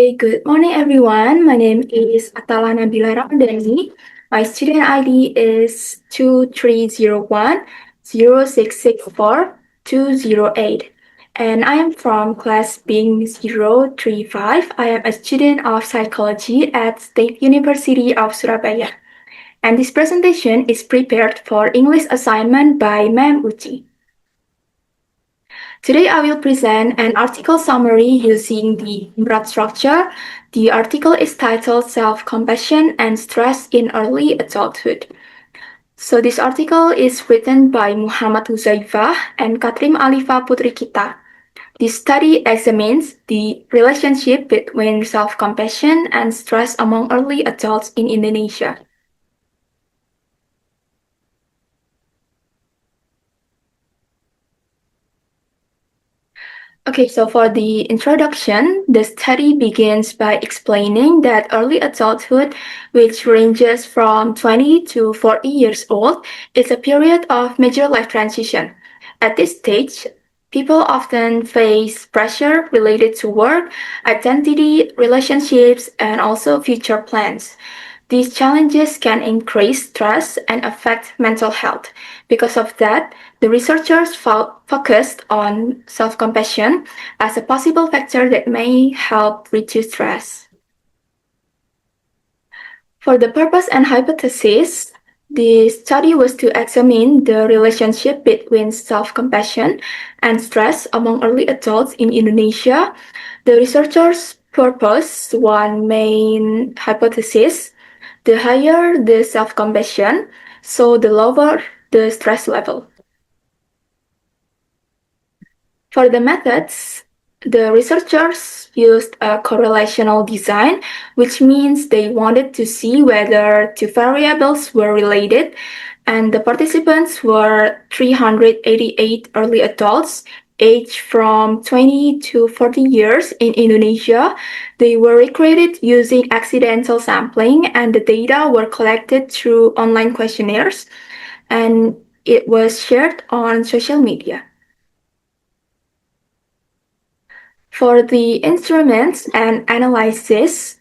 Hey, good morning, everyone. My name is Athala Nabila Ramadhani. My student ID is 2301-0664-208. And I am from class B035. I am a student of psychology at State University of Surabaya. And this presentation is prepared for English assignment by Ma'am Uchi. Today I will present an article summary using the IMRAD structure. The article is titled Self-Compassion and Stress in Early Adulthood. So this article is written by Muhammad Huzaifah and Katrim Alifa Putri Kita. This study examines the relationship between self-compassion and stress among early adults in Indonesia. Okay, so for the introduction, the study begins by explaining that early adulthood, which ranges from 20 to 40 years old, is a period of major life transition. At this stage, people often face pressure related to work, identity, relationships, and also future plans. These challenges can increase stress and affect mental health. Because of that, the researchers focused on self-compassion as a possible factor that may help reduce stress. For the purpose and hypothesis, the study was to examine the relationship between self-compassion and stress among early adults in Indonesia. The researchers proposed one main hypothesis. The higher the self-compassion, so the lower the stress level. For the methods, the researchers used a correlational design, which means they wanted to see whether two variables were related, and the participants were 388 early adults aged from 20 to 40 years in Indonesia. They were recruited using accidental sampling, and the data were collected through online questionnaires, and it was shared on social media. For the instruments and analysis,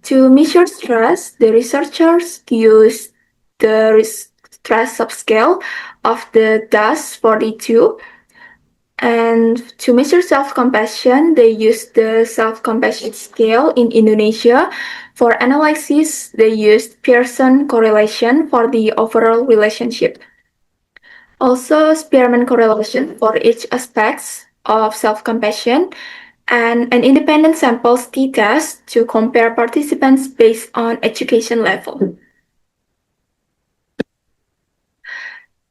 to measure stress, the researchers used the stress subscale of the DAS-42, and to measure self-compassion, they used the self-compassion scale in Indonesia. For analysis, they used Pearson correlation for the overall relationship. Also, Spearman correlation for each aspect of self-compassion, and an independent samples t-test to compare participants based on education level.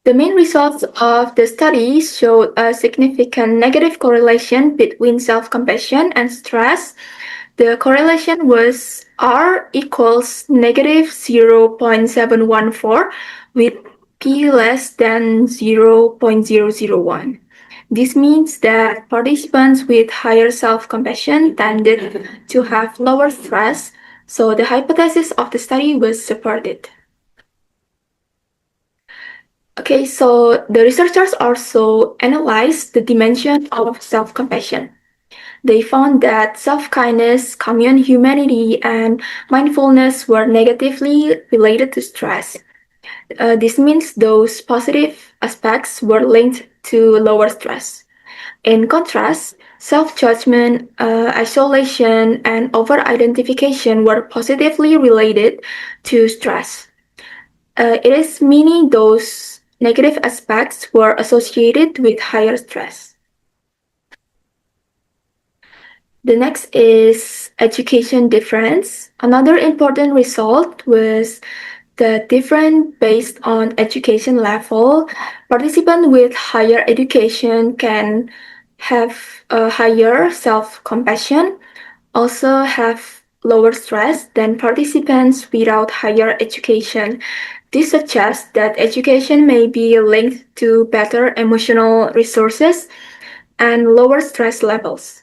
The main results of the study showed a significant negative correlation between self-compassion and stress. The correlation was R equals negative 0.714 with P less than 0.001. This means that participants with higher self-compassion tended to have lower stress, so the hypothesis of the study was supported. Okay, so the researchers also analyzed the dimension of self-compassion. They found that self-kindness, common humanity, and mindfulness were negatively related to stress. This means those positive aspects were linked to lower stress. In contrast, self-judgment, isolation, and over-identification were positively related to stress. It is meaning those negative aspects were associated with higher stress. The next is education difference. Another important result was the difference based on education level. Participants with higher education can have a higher self-compassion, also have lower stress than participants without higher education. This suggests that education may be linked to better emotional resources and lower stress levels.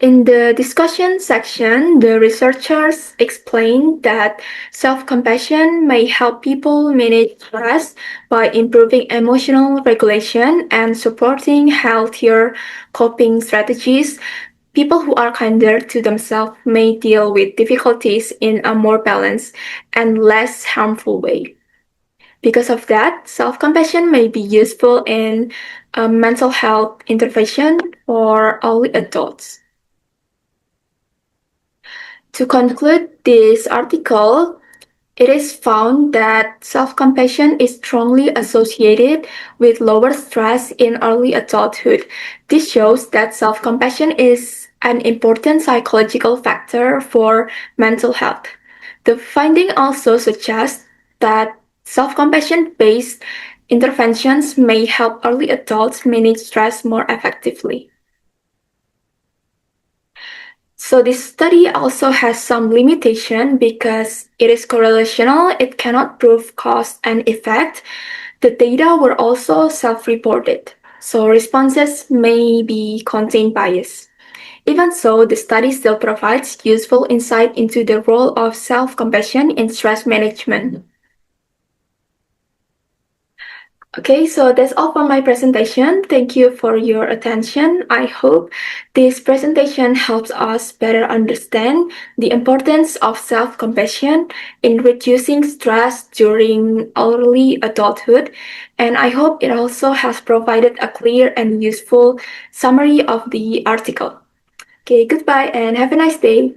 In the discussion section, the researchers explained that self compassion may help people manage stress by improving emotional regulation and supporting healthier coping strategies. People who are kinder to themselves may deal with difficulties in a more balanced and less harmful way. Because of that, self compassion may be useful in mental health intervention for early adults. To conclude this article, it is found that self compassion is strongly associated with lower stress in early adulthood. This shows that self compassion is an important psychological factor for mental health. The finding also suggests that self compassion based interventions may help early adults manage stress more effectively. So this study also has some limitation because it is correlational, it cannot prove cause and effect. The data were also self-reported, so responses may be contain bias. Even so, the study still provides useful insight into the role of self-compassion in stress management. Okay, so that's all for my presentation. Thank you for your attention. I hope this presentation helps us better understand the importance of self compassion in reducing stress during early adulthood. And I hope it also has provided a clear and useful summary of the article. Okay, goodbye and have a nice day.